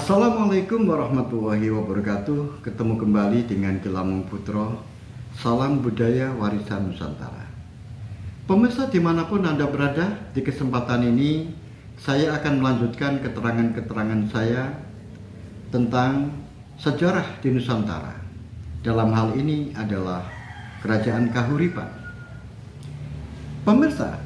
Assalamualaikum warahmatullahi wabarakatuh. Ketemu kembali dengan Kilamung Putro. Salam budaya warisan Nusantara. Pemirsa dimanapun Anda berada, di kesempatan ini saya akan melanjutkan keterangan-keterangan saya tentang sejarah di Nusantara. Dalam hal ini adalah Kerajaan Kahuripan. Pemirsa,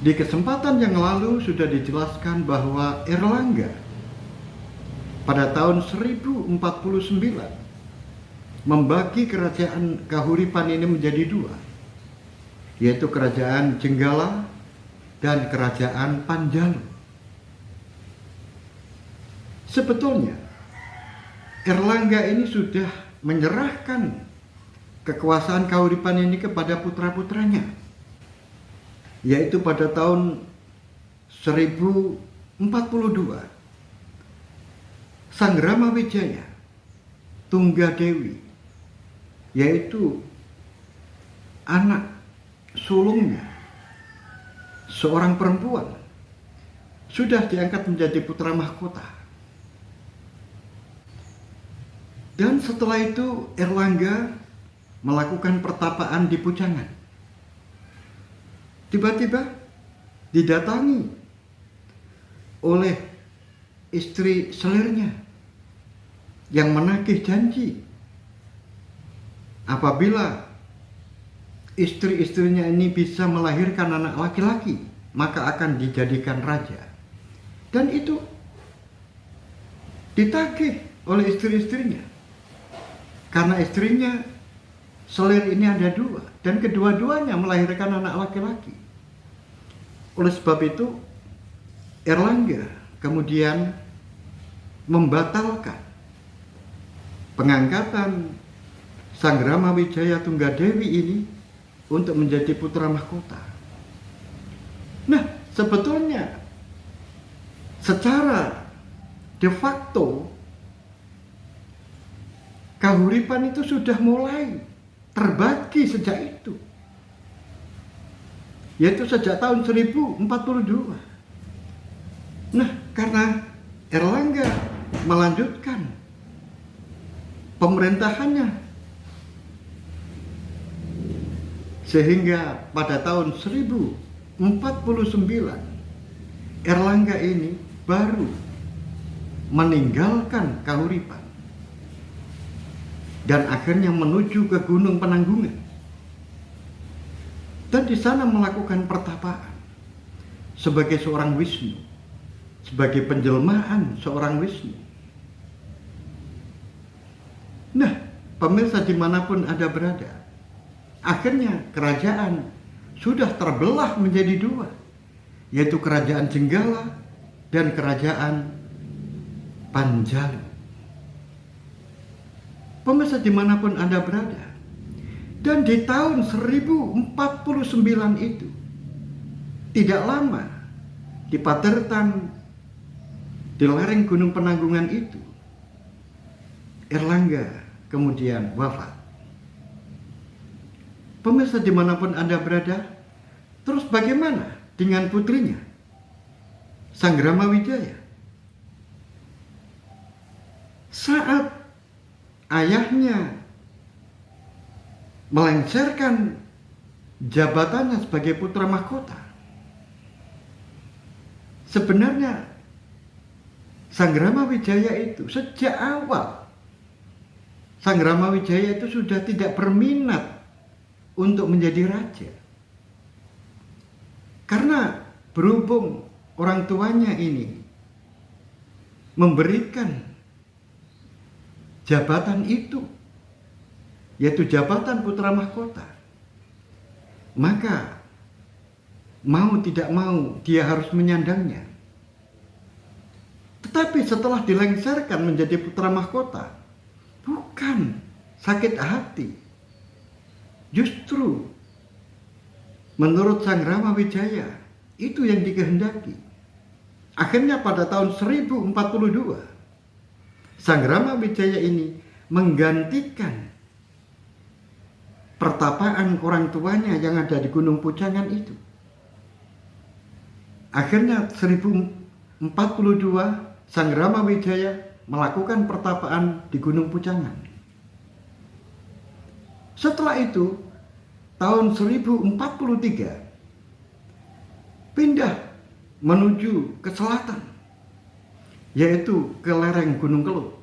di kesempatan yang lalu sudah dijelaskan bahwa Erlangga pada tahun 1049 membagi kerajaan Kahuripan ini menjadi dua, yaitu kerajaan Jenggala dan kerajaan Panjalu. Sebetulnya Erlangga ini sudah menyerahkan kekuasaan Kahuripan ini kepada putra-putranya, yaitu pada tahun 1042 Sang Ramawijaya Tunggadewi, yaitu anak sulungnya, seorang perempuan, sudah diangkat menjadi putra mahkota. Dan setelah itu Erlangga melakukan pertapaan di Pujangan. Tiba-tiba didatangi oleh istri selirnya yang menagih janji apabila istri-istrinya ini bisa melahirkan anak laki-laki maka akan dijadikan raja. Dan itu ditagih oleh istri-istrinya karena istrinya selir ini ada dua dan kedua-duanya melahirkan anak laki-laki. Oleh sebab itu Erlangga kemudian membatalkan pengangkatan Sang Ramawijaya Tunggadewi ini untuk menjadi putra mahkota. Nah, sebetulnya secara de facto Kahuripan itu sudah mulai terbagi sejak itu, yaitu sejak tahun 1042. Nah, karena Erlangga melanjutkan pemerintahannya sehingga pada tahun 1049 Erlangga ini baru meninggalkan Kahuripan dan akhirnya menuju ke Gunung Penanggungan dan di sana melakukan pertapaan sebagai seorang Wisnu, sebagai penjelmaan seorang Wisnu. Nah, pemirsa dimanapun Anda berada, akhirnya kerajaan sudah terbelah menjadi dua, yaitu kerajaan Jenggala dan kerajaan Panjalu. Pemirsa dimanapun Anda berada, dan di tahun 1049 itu, tidak lama di Patertan, di lereng Gunung Penanggungan itu, Erlangga kemudian wafat. Pemirsa dimanapun Anda berada, terus bagaimana dengan putrinya, Sang Ramawijaya? Saat ayahnya melengsarkan jabatannya sebagai putra mahkota, sebenarnya Sang Ramawijaya itu sejak awal Sang Ramawijaya itu sudah tidak berminat untuk menjadi raja. Karena berhubung orang tuanya ini memberikan jabatan itu, yaitu jabatan putra mahkota, maka mau tidak mau dia harus menyandangnya. Tetapi setelah dilengsarkan menjadi putra mahkota, bukan sakit hati, justru menurut Sang Ramawijaya itu yang dikehendaki. Akhirnya pada tahun 1042 Sang Ramawijaya ini menggantikan pertapaan orang tuanya yang ada di Gunung Pujangan itu. Akhirnya 1042 Sang Rama Wijaya melakukan pertapaan di Gunung Pujangan. Setelah itu, tahun 1043 pindah menuju ke selatan, yaitu ke lereng Gunung Kelut.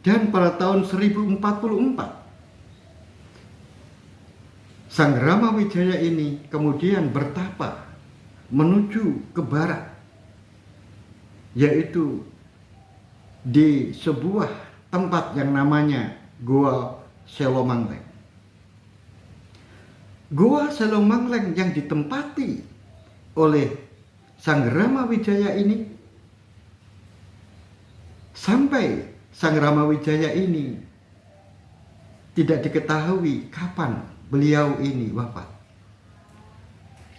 Dan pada tahun 1044 Sang Rama Wijaya ini kemudian bertapa menuju ke barat, yaitu di sebuah tempat yang namanya Goa Selomangleng. Goa Selomangleng yang ditempati oleh Sang Rama Wijaya ini, sampai Sang Rama Wijaya ini tidak diketahui kapan beliau ini wafat.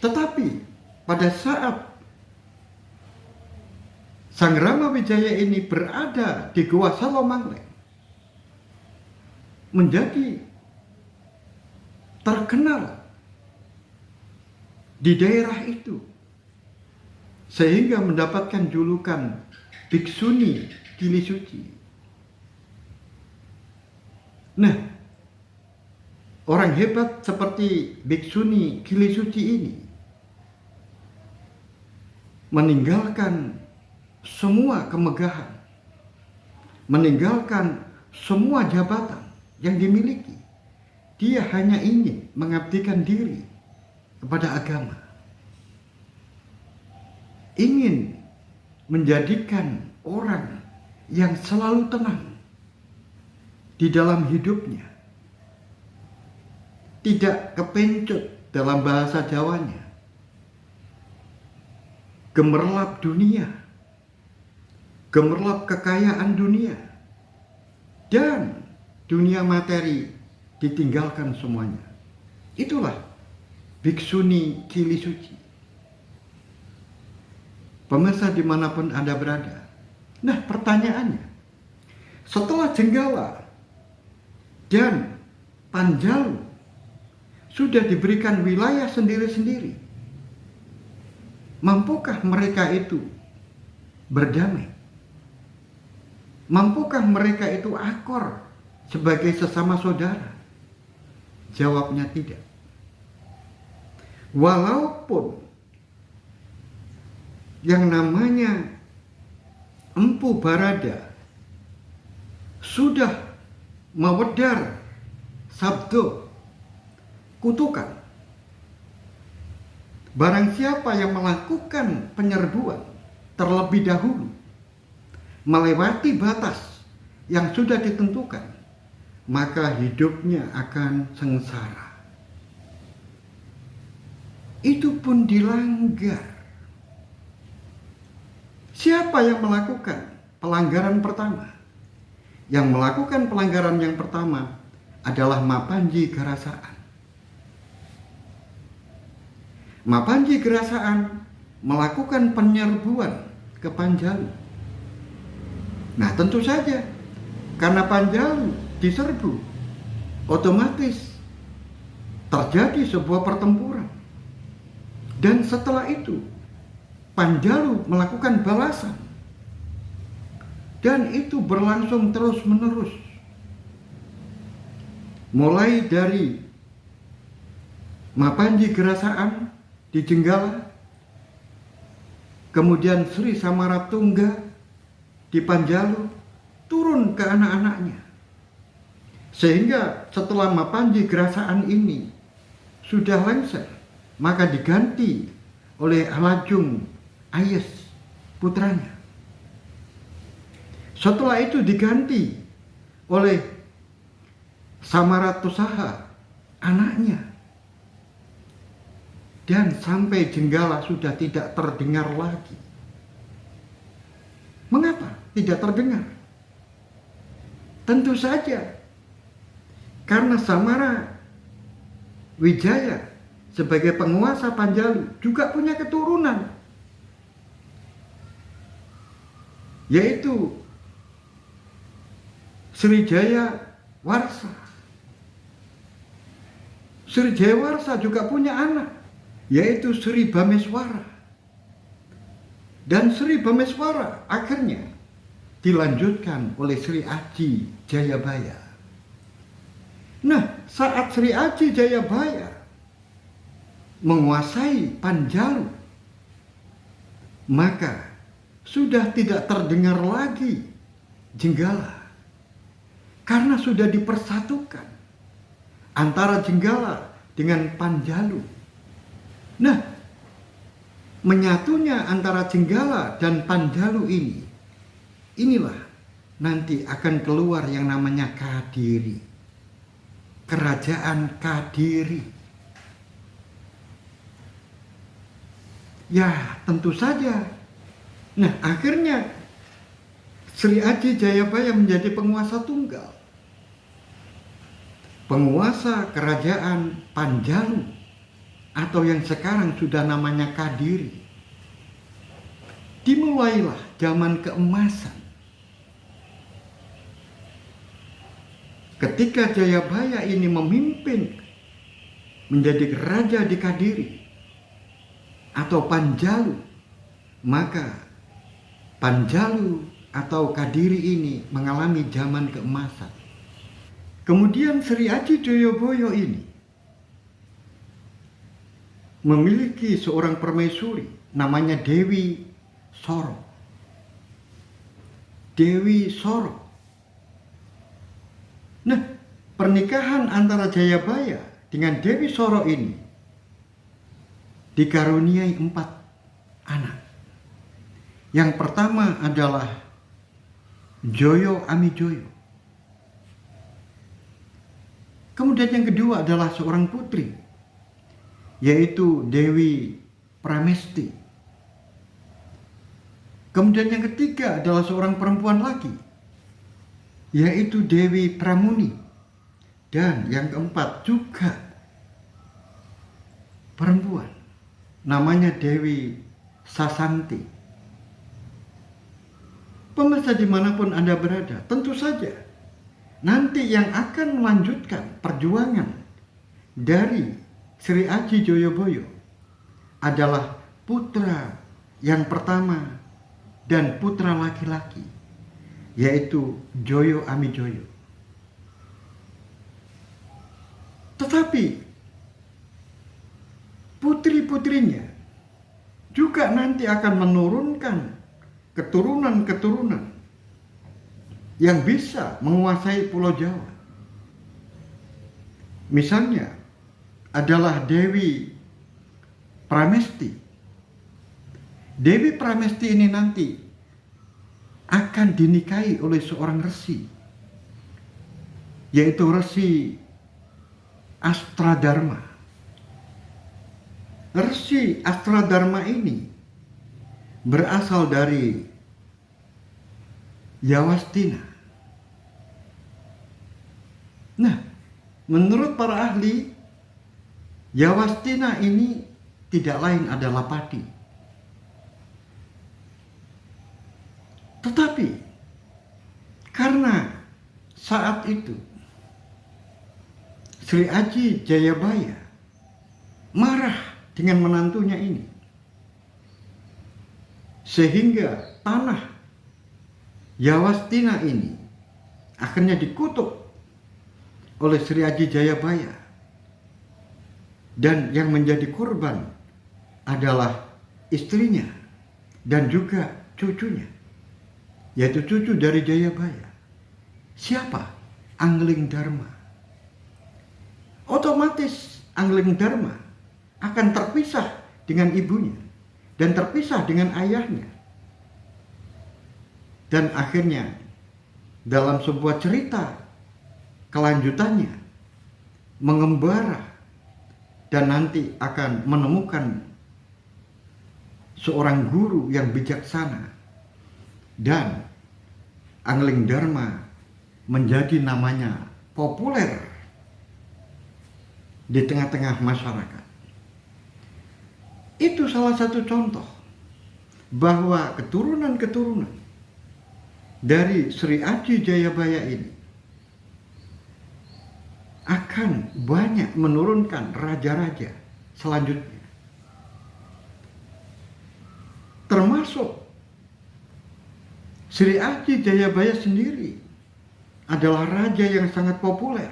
Tetapi pada saat Sang Rama Wijaya ini berada di Goa Selomangleng, menjadi terkenal di daerah itu, sehingga mendapatkan julukan Biksuni Kili Suci. Nah, orang hebat seperti Biksuni Kili Suci ini meninggalkan semua kemegahan, meninggalkan semua jabatan yang dimiliki. Dia hanya ingin mengabdikan diri kepada agama, ingin menjadikan orang yang selalu tenang di dalam hidupnya, tidak kepencut dalam bahasa Jawanya, gemerlap dunia, gemerlap kekayaan dunia, dan dunia materi ditinggalkan semuanya. Itulah Biksuni Kili Suci. Pemirsa dimanapun Anda berada. Nah, pertanyaannya, setelah Jenggala dan Panjalu sudah diberikan wilayah sendiri-sendiri, mampukah mereka itu berdamai? Mampukah mereka itu akor sebagai sesama saudara? Jawabnya tidak. Walaupun yang namanya Empu Barada sudah mewedar sabdo kutukan, barang siapa yang melakukan penyerbuan terlebih dahulu melewati batas yang sudah ditentukan, maka hidupnya akan sengsara. Itu pun dilanggar. Siapa yang melakukan pelanggaran pertama? Yang melakukan pelanggaran yang pertama adalah Mapanji Garasaan. Mapanji Garasaan melakukan penyerbuan ke Panjalu. Nah, tentu saja karena Panjalu diserbu, otomatis terjadi sebuah pertempuran. Dan setelah itu Panjalu melakukan balasan, dan itu berlangsung terus-menerus, mulai dari Mapanji Garasaan di Jenggala, kemudian Sri Samaratungga di Panjalu, turun ke anak-anaknya, sehingga setelah Mapanji Garasaan ini sudah lengser, maka diganti oleh Alajung Ayes putranya. Setelah itu diganti oleh Samaratussaha anaknya, dan sampai Jenggala sudah tidak terdengar lagi. Mengapa tidak terdengar? Tentu saja karena Samara Wijaya sebagai penguasa Panjalu juga punya keturunan, yaitu Srijaya Warsa. Srijaya Warsa juga punya anak, yaitu Sri Bameswara. Dan Sri Bhemeswara akhirnya dilanjutkan oleh Sri Aji Jayabaya. Nah, saat Sri Aji Jayabaya menguasai Panjalu, maka sudah tidak terdengar lagi Jenggala, karena sudah dipersatukan antara Jenggala dengan Panjalu. Nah, menyatunya antara Jenggala dan Panjalu inilah nanti akan keluar yang namanya Kadiri, kerajaan Kadiri. Ya, tentu saja. Nah, akhirnya Sri Aji Jayabaya menjadi penguasa tunggal, penguasa kerajaan Panjalu, atau yang sekarang sudah namanya Kadiri. Dimulailah zaman keemasan. Ketika Jayabaya ini memimpin menjadi raja di Kadiri atau Panjalu, maka Panjalu atau Kadiri ini mengalami zaman keemasan. Kemudian Sri Aji Joyoboyo ini memiliki seorang permaisuri namanya Dewi Soro. Dewi Soro. Nah, pernikahan antara Jayabaya dengan Dewi Soro ini dikaruniai 4 anak. Yang pertama adalah Joyo Amijoyo. Kemudian yang kedua adalah seorang putri, yaitu Dewi Pramesti. Kemudian yang ketiga adalah seorang perempuan lagi, yaitu Dewi Pramuni. Dan yang keempat juga perempuan, namanya Dewi Sasanti. Pemirsa dimanapun Anda berada, tentu saja nanti yang akan melanjutkan perjuangan dari Sri Aji Joyoboyo adalah putra yang pertama dan putra laki-laki, yaitu Joyo Amijoyo. Tetapi putri-putrinya juga nanti akan menurunkan keturunan-keturunan yang bisa menguasai Pulau Jawa. Misalnya adalah Dewi Pramesti. Dewi Pramesti ini nanti akan dinikahi oleh seorang resi, yaitu Resi Astradharma. Resi Astradharma ini berasal dari Yawastina. Nah, menurut para ahli, Yawastina ini tidak lain adalah padi. Tetapi karena saat itu Sri Aji Jayabaya marah dengan menantunya ini, sehingga tanah Yawastina ini akhirnya dikutuk oleh Sri Aji Jayabaya, dan yang menjadi korban adalah istrinya dan juga cucunya, yaitu cucu dari Jayabaya. Siapa? Angling Dharma. Otomatis Angling Dharma akan terpisah dengan ibunya dan terpisah dengan ayahnya. Dan akhirnya dalam sebuah cerita kelanjutannya mengembara dan nanti akan menemukan seorang guru yang bijaksana, dan Angling Dharma menjadi namanya populer di tengah-tengah masyarakat. Itu salah satu contoh bahwa keturunan-keturunan dari Sri Aji Jayabaya ini akan banyak menurunkan raja-raja selanjutnya. Termasuk termasuk Sri Aji Jayabaya sendiri adalah raja yang sangat populer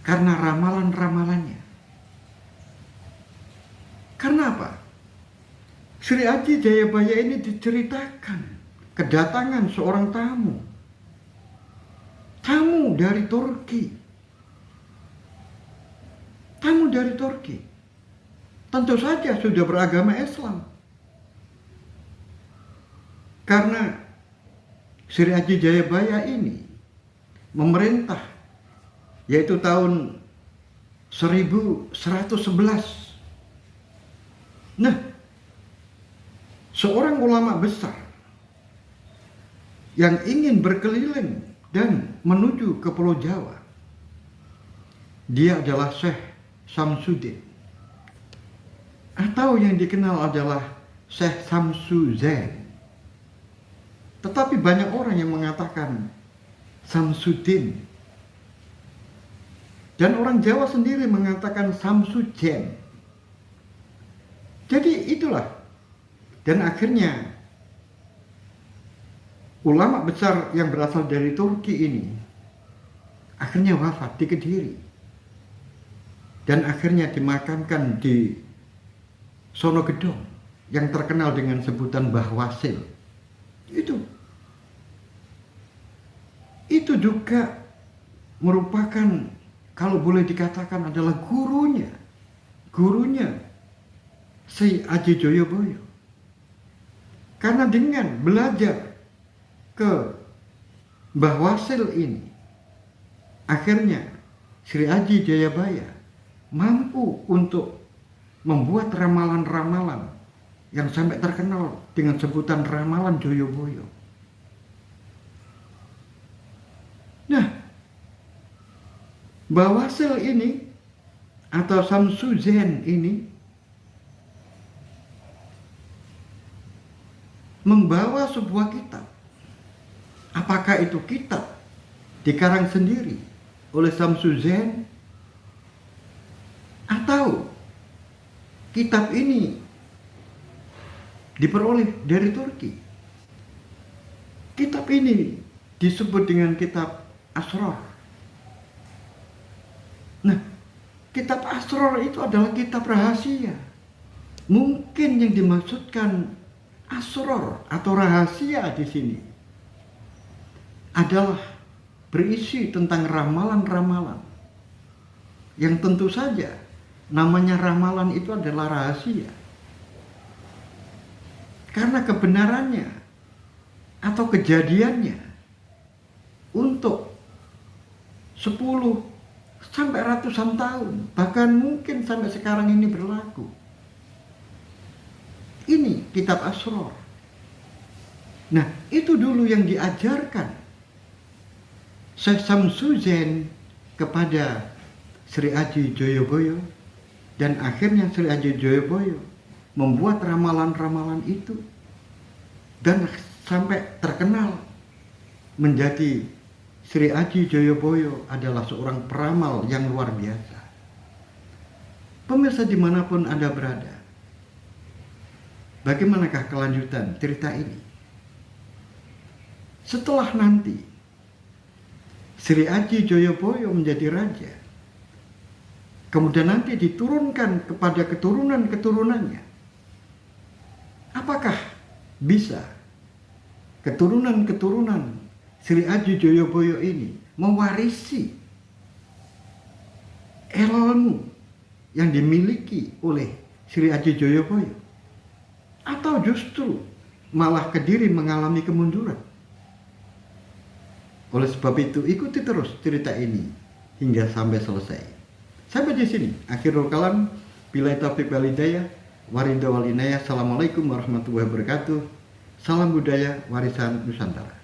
karena ramalan-ramalannya. Karena apa? Sri Aji Jayabaya ini diceritakan kedatangan seorang tamu dari Turki. Tamu dari Turki. Tentu saja sudah beragama Islam. Karena Sri Aji Jayabaya ini memerintah yaitu tahun 1111. Nah, seorang ulama besar yang ingin berkeliling dan menuju ke Pulau Jawa. Dia adalah Syekh Samsuddin, atau yang dikenal adalah Syekh Samsuzen. Tetapi banyak orang yang mengatakan Samsuddin. Dan orang Jawa sendiri mengatakan Samsujen. Jadi itulah. Dan akhirnya ulama besar yang berasal dari Turki ini akhirnya wafat di Kediri. Dan akhirnya dimakamkan di Sonogedong yang terkenal dengan sebutan Mbah Wasil. Itu juga merupakan, kalau boleh dikatakan, adalah gurunya Sri Aji Jayabaya. Karena dengan belajar ke Mbah Wasil ini, akhirnya Sri Aji Jayabaya mampu untuk membuat ramalan-ramalan yang sampai terkenal dengan sebutan ramalan Jayabaya. Nah, Mbah Wasil ini atau Samsuzen ini membawa sebuah kitab. Apakah itu kitab dikarang sendiri oleh Samsuzen, atau kitab ini diperoleh dari Turki? Kitab ini disebut dengan kitab Asrar. Nah, kitab Asrar itu adalah kitab rahasia. Mungkin yang dimaksudkan Asrar atau rahasia di sini adalah berisi tentang ramalan-ramalan yang tentu saja namanya ramalan itu adalah rahasia. Karena kebenarannya atau kejadiannya untuk 10 sampai ratusan tahun, bahkan mungkin sampai sekarang ini berlaku. Ini kitab Asrar. Nah, itu dulu yang diajarkan Syekh Samsuzen kepada Sri Aji Jayabaya, dan akhirnya Sri Aji Jayabaya membuat ramalan-ramalan itu dan sampai terkenal menjadi Sri Aji Jayabaya adalah seorang peramal yang luar biasa. Pemirsa dimanapun Anda berada, bagaimanakah kelanjutan cerita ini? Setelah nanti Sri Aji Jayabaya menjadi raja, kemudian nanti diturunkan kepada keturunan-keturunannya. Apakah bisa keturunan-keturunan Sri Aji Jayabaya ini mewarisi ilmu yang dimiliki oleh Sri Aji Jayabaya, atau justru malah Kediri mengalami kemunduran? Oleh sebab itu, ikuti terus cerita ini hingga sampai selesai. Sampai di sini akhirul kalam. Billahi taufiq wal hidayah. Waridha wal inayah. Assalamualaikum warahmatullahi wabarakatuh. Salam budaya warisan Nusantara.